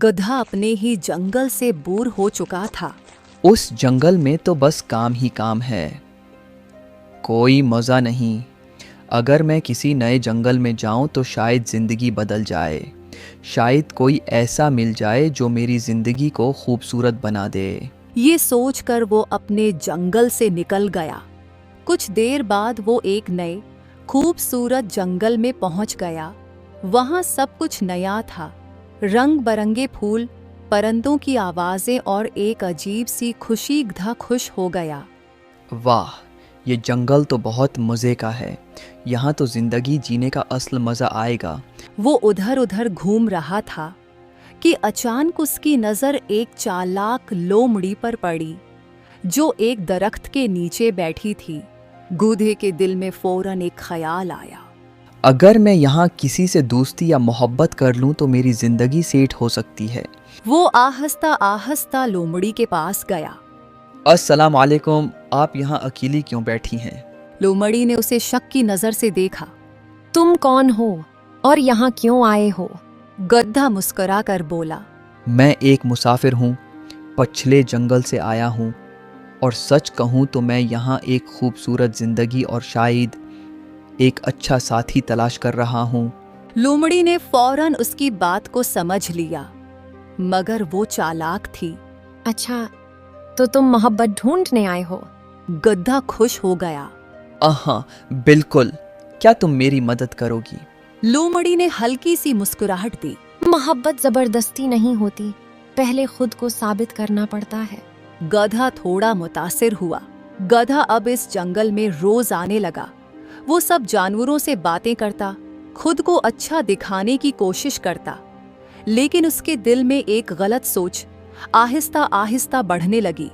गधा अपने ही जंगल से बोर हो चुका था। उस जंगल में तो बस काम ही काम है, कोई मज़ा नहीं। अगर मैं किसी नए जंगल में जाऊं तो शायद ज़िंदगी बदल जाए। शायद कोई ऐसा मिल जाए जो मेरी ज़िंदगी को खूबसूरत बना दे। ये सोचकर वो अपने जंगल से निकल गया। कुछ देर बाद वो एक नए खूबसूरत जंगल में पहुंच गया। वहां सब कुछ नया था, रंग बरंगे फूल, परिंदों की आवाजें और एक अजीब सी खुशी। गधा खुश हो गया। वाह, ये जंगल तो बहुत मज़े का है। यहाँ तो ज़िंदगी जीने का असल मज़ा आएगा। वो उधर उधर घूम रहा था कि अचानक उसकी नज़र एक चालाक लोमड़ी पर पड़ी जो एक दरख्त के नीचे बैठी थी। गूधे के दिल में फौरन एक ख्याल आया। अगर मैं यहाँ किसी से दोस्ती या मोहब्बत कर लूँ तो मेरी ज़िंदगी सेट हो सकती है। वो आहिस्ता आहिस्ता लोमड़ी के पास गया। अस्सलाम वालेकुम, आप यहाँ अकेली क्यों बैठी हैं? लोमड़ी ने उसे शक की नज़र से देखा। तुम कौन हो और यहाँ क्यों आए हो? गधा मुस्कुरा कर बोला, मैं एक मुसाफिर हूँ, पिछले जंगल से आया हूँ और सच कहूँ तो मैं यहाँ एक खूबसूरत ज़िंदगी और शायद एक अच्छा साथी तलाश कर रहा हूँ। लोमड़ी ने फौरन उसकी बात को समझ लिया, मगर वो चालाक थी। अच्छा, तो तुम मोहब्बत ढूंढने आए हो? गधा खुश हो गया। हाँ, बिल्कुल। क्या तुम मेरी मदद करोगी? लोमड़ी ने हल्की सी मुस्कुराहट दी। मोहब्बत जबरदस्ती नहीं होती, पहले खुद को साबित करना पड़ता है। गधा थोड़ा मुतासिर हुआ। गधा अब इस जंगल में रोज आने लगा। वो सब जानवरों से बातें करता, खुद को अच्छा दिखाने की कोशिश करता, लेकिन उसके दिल में एक गलत सोच आहिस्ता आहिस्ता बढ़ने लगी।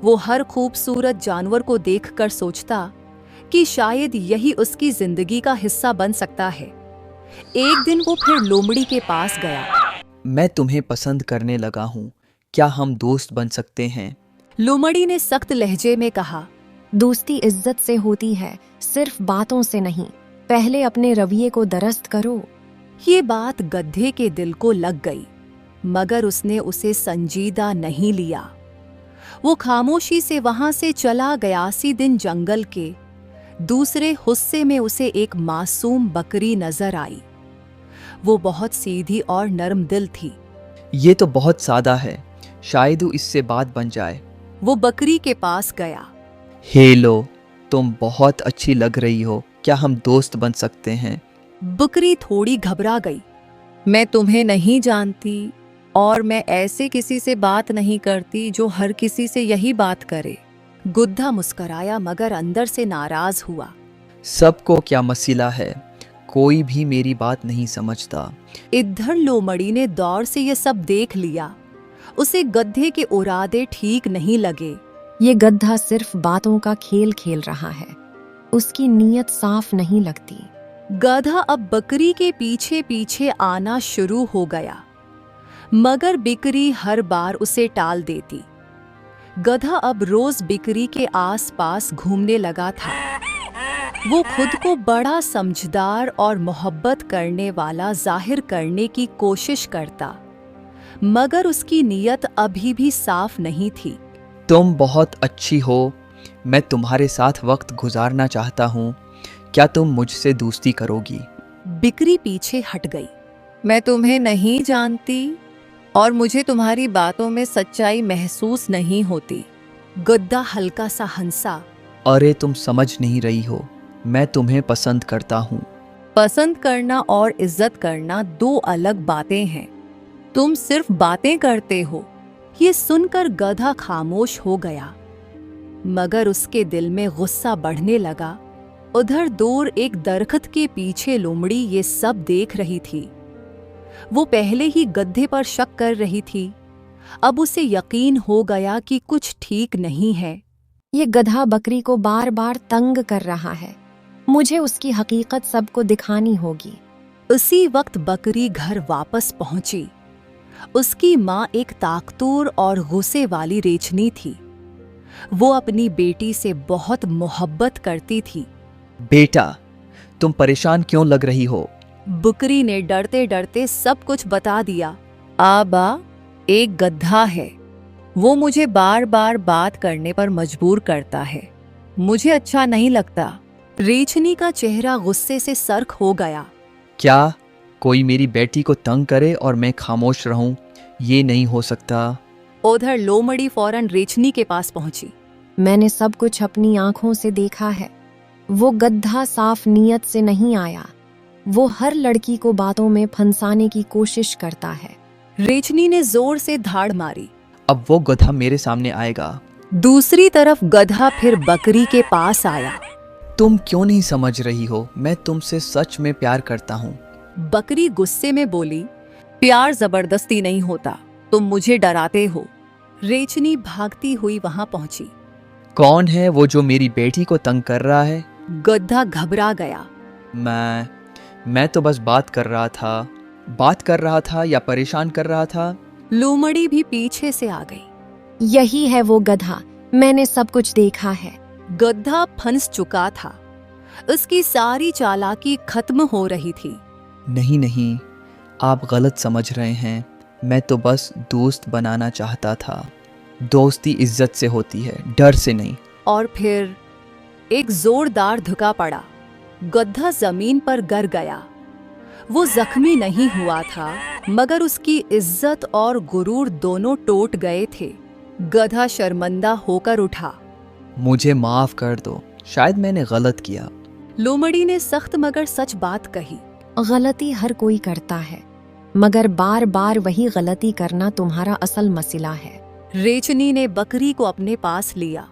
वो हर खूबसूरत जानवर को देखकर सोचता कि शायद यही उसकी जिंदगी का हिस्सा बन सकता है। एक दिन वो फिर लोमड़ी के पास गया। मैं तुम्हें पसंद करने लगा हूँ, क्या हम दोस्त बन सकते हैं? लोमड़ी ने सख्त लहजे में कहा, दोस्ती इज्जत से होती है, सिर्फ बातों से नहीं। पहले अपने रवैये को दुरुस्त करो। ये बात गधे के दिल को लग गई, मगर उसने उसे संजीदा नहीं लिया। वो खामोशी से वहां से चला गया। सी दिन जंगल के दूसरे हिस्से में उसे एक मासूम बकरी नजर आई। वो बहुत सीधी और नरम दिल थी। ये तो बहुत सादा है, शायद वो इससे बात बन जाए। वो बकरी के पास गया। हेलो, तुम बहुत अच्छी लग रही हो, क्या हम दोस्त बन सकते हैं? बकरी थोड़ी घबरा गई। मैं तुम्हें नहीं जानती और मैं ऐसे किसी से बात नहीं करती जो हर किसी से यही बात करे। गधा मुस्कराया मगर अंदर से नाराज हुआ। सबको क्या मसला है, कोई भी मेरी बात नहीं समझता। इधर लोमड़ी ने दौर से ये सब देख लिया। उसे गधे के इरादे ठीक नहीं लगे। ये गधा सिर्फ बातों का खेल खेल रहा है, उसकी नीयत साफ नहीं लगती। गधा अब बकरी के पीछे पीछे आना शुरू हो गया, मगर बिकरी हर बार उसे टाल देती। गधा अब रोज बिकरी के आसपास घूमने लगा था। वो खुद को बड़ा समझदार और मोहब्बत करने वाला जाहिर करने की कोशिश करता, मगर उसकी नीयत अभी भी साफ नहीं थी। तुम बहुत अच्छी हो, मैं तुम्हारे साथ वक्त गुजारना चाहता हूँ, क्या तुम मुझसे दोस्ती करोगी? बिकरी पीछे हट गई। मैं तुम्हें नहीं जानती और मुझे तुम्हारी बातों में सच्चाई महसूस नहीं होती। गधा हल्का सा हंसा। अरे तुम समझ नहीं रही हो, मैं तुम्हें पसंद करता हूँ। पसंद करना और इज्जत करना दो अलग बातें हैं। तुम सिर्फ बातें करते हो। ये सुनकर गधा खामोश हो गया, मगर उसके दिल में गुस्सा बढ़ने लगा। उधर दूर एक दरख्त के पीछे लोमड़ी ये सब देख रही थी। वो पहले ही गधे पर शक कर रही थी, अब उसे यकीन हो गया कि कुछ ठीक नहीं है। ये गधा बकरी को बार बार तंग कर रहा है, मुझे उसकी हकीकत सबको दिखानी होगी। उसी वक्त बकरी घर वापस पहुंची। उसकी माँ एक ताकतूर और गुस्से वाली रेछनी थी। वो अपनी बेटी से बहुत मोहब्बत करती थी। बेटा, तुम परेशान क्यों लग रही हो? बकरी ने डरते डरते सब कुछ बता दिया। आबा, एक गधा है। वो मुझे बार बार बात करने पर मजबूर करता है। मुझे अच्छा नहीं लगता। रेछनी का चेहरा गुस्से से सर्क हो गया। क्या कोई मेरी बेटी को तंग करे और मैं खामोश रहूं? ये नहीं हो सकता। उधर लोमड़ी फौरन रेछनी के पास पहुंची। मैंने सब कुछ अपनी आंखों से देखा है। वो गधा साफ नीयत से नहीं आया। वो हर लड़की को बातों में फंसाने की कोशिश करता है। रेछनी ने जोर से धाड़ मारी। अब वो गधा मेरे सामने आएगा। दूसरी तरफ गधा फिर बकरी के पास आया। तुम क्यों नहीं समझ रही हो? मैं तुमसे सच में प्यार करता हूँ। बकरी गुस्से में बोली, प्यार जबरदस्ती नहीं होता, तुम मुझे डराते हो। रेछनी भागती हुई वहां पहुंची। कौन है वो जो मेरी बेटी को तंग कर रहा है? गधा घबरा गया। मैं तो बस बात कर रहा था या परेशान कर रहा था। लोमड़ी भी पीछे से आ गई। यही है वो गधा, मैंने सब कुछ देखा है। गधा फंस चुका था। उसकी सारी चालाकी खत्म हो रही थी। नहीं, आप गलत समझ रहे हैं। मैं तो बस दोस्त बनाना चाहता था। दोस्ती इज्जत से होती है, डर से नहीं। और फिर एक जोरदार धक्का पड़ा। गधा जमीन पर गिर गया। वो जख्मी नहीं हुआ था, मगर उसकी इज्जत और गुरूर दोनों टूट गए थे। गधा शर्मिंदा होकर उठा। मुझे माफ कर दो, शायद मैंने गलत किया। लोमड़ी ने सख्त मगर सच बात कही। गलती हर कोई करता है, मगर बार बार वही गलती करना तुम्हारा असल मसला है। रेछनी ने बकरी को अपने पास लिया।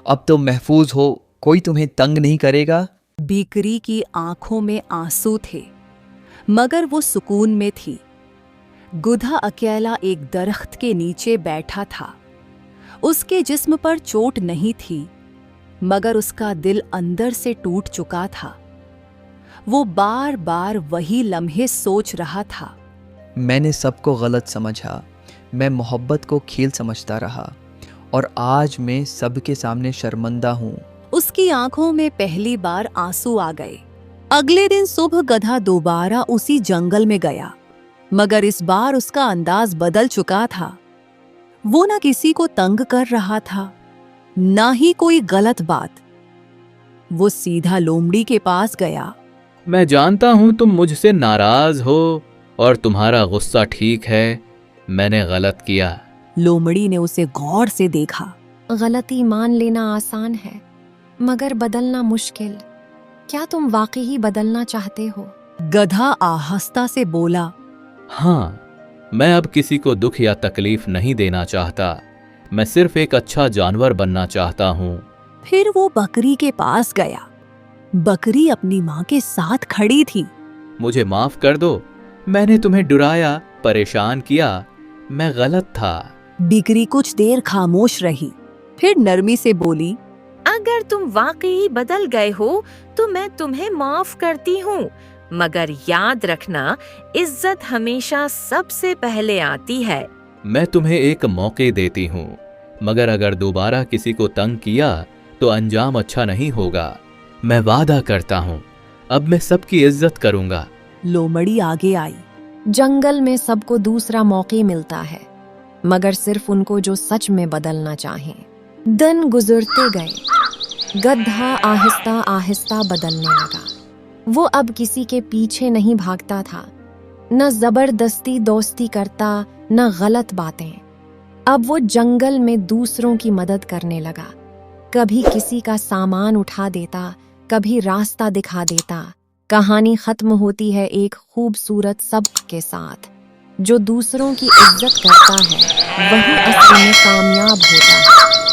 अब तो महफूज हो, कोई तुम्हें तंग नहीं करेगा। बकरी की आंखों में आंसू थे, मगर वो सुकून में थी। गधा अकेला एक दरख्त के नीचे बैठा था। उसके जिस्म पर चोट नहीं थी, मगर उसका दिल अंदर से टूट चुका था। वो बार बार वही लम्हे सोच रहा था। मैंने सबको गलत समझा। मैं मोहब्बत को खेल समझता रहा और आज मैं सबके सामने शर्मिंदा हूँ। उसकी आंखों में पहली बार आंसू आ गए। अगले दिन सुबह गधा दोबारा उसी जंगल में गया, मगर इस बार उसका अंदाज बदल चुका था। वो न किसी को तंग कर रहा था, ना ही कोई गलत बात। वो सीधा लोमड़ी के पास गया। मैं जानता हूं तुम मुझसे नाराज हो और तुम्हारा गुस्सा ठीक है। मैंने गलत किया। लोमड़ी ने उसे गौर से देखा। गलती मान लेना आसान है, मगर बदलना मुश्किल। क्या तुम वाकई बदलना चाहते हो? गधा आहिस्ता से बोला। हाँ, मैं अब किसी को दुख या तकलीफ नहीं देना चाहता। मैं सिर्फ एक अच्छा जानवर बनना चाहता हूँ। फिर वो बकरी के पास गया। बकरी अपनी माँ के साथ खड़ी थी। मुझे माफ कर दो, मैंने तुम्हें डराया, परेशान किया। मैं गलत था। बकरी कुछ देर खामोश रही, फिर नरमी से बोली, अगर तुम वाकई बदल गए हो तो मैं तुम्हें माफ करती हूँ, मगर याद रखना, इज्जत हमेशा सबसे पहले आती है। मैं तुम्हें एक मौके देती हूँ, मगर अगर दोबारा किसी को तंग किया तो अंजाम अच्छा नहीं होगा। मैं वादा करता हूँ, अब मैं सबकी इज्जत करूँगा। लोमड़ी आगे आई। जंगल में सबको दूसरा मौके मिलता है, मगर सिर्फ उनको जो सच में बदलना चाहें। दिन गुजरते गए। गधा आहिस्ता आहिस्ता बदलने लगा। वो अब किसी के पीछे नहीं भागता था, न जबरदस्ती दोस्ती करता, न गलत बातें। अब वो जंगल में दूसरों की मदद करने लगा। कभी किसी का सामान उठा देता, कभी रास्ता दिखा देता। कहानी खत्म होती है एक खूबसूरत सबक के साथ। जो दूसरों की इज्जत करता है, वही असली में कामयाब होता है।